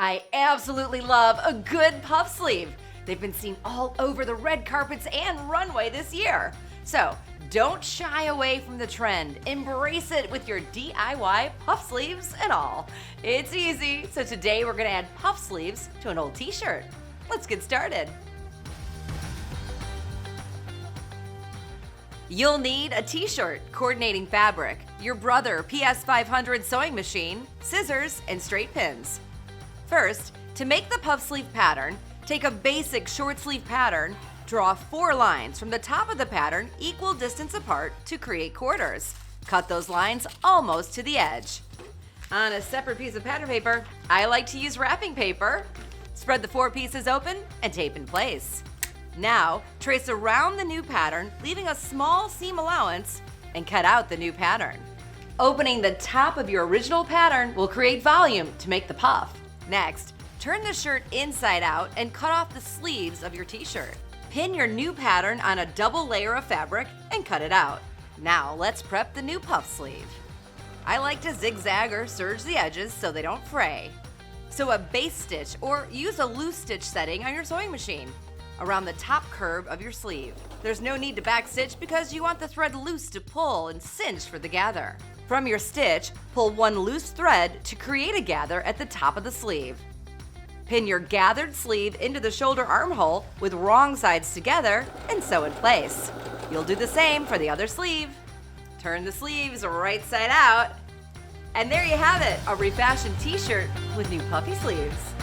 I absolutely love a good puff sleeve. They've been seen all over the red carpets and runway this year. So don't shy away from the trend. Embrace it with your DIY puff sleeves and all. It's easy. So today we're gonna add puff sleeves to an old t-shirt. Let's get started. You'll need a t-shirt, coordinating fabric, your Brother PS500 sewing machine, scissors, and straight pins. First, to make the puff sleeve pattern, take a basic short sleeve pattern, draw 4 lines from the top of the pattern equal distance apart to create quarters. Cut those lines almost to the edge. On a separate piece of pattern paper, I like to use wrapping paper. Spread the 4 pieces open and tape in place. Now, trace around the new pattern, leaving a small seam allowance, and cut out the new pattern. Opening the top of your original pattern will create volume to make the puff. Next, turn the shirt inside out and cut off the sleeves of your t-shirt. Pin your new pattern on a double layer of fabric and cut it out. Now, let's prep the new puff sleeve. I like to zigzag or serge the edges so they don't fray. Sew a base stitch or use a loose stitch setting on your sewing machine around the top curve of your sleeve. There's no need to backstitch because you want the thread loose to pull and cinch for the gather. From your stitch, pull 1 loose thread to create a gather at the top of the sleeve. Pin your gathered sleeve into the shoulder armhole with wrong sides together and sew in place. You'll do the same for the other sleeve. Turn the sleeves right side out. And there you have it, a refashioned t-shirt with new puffy sleeves.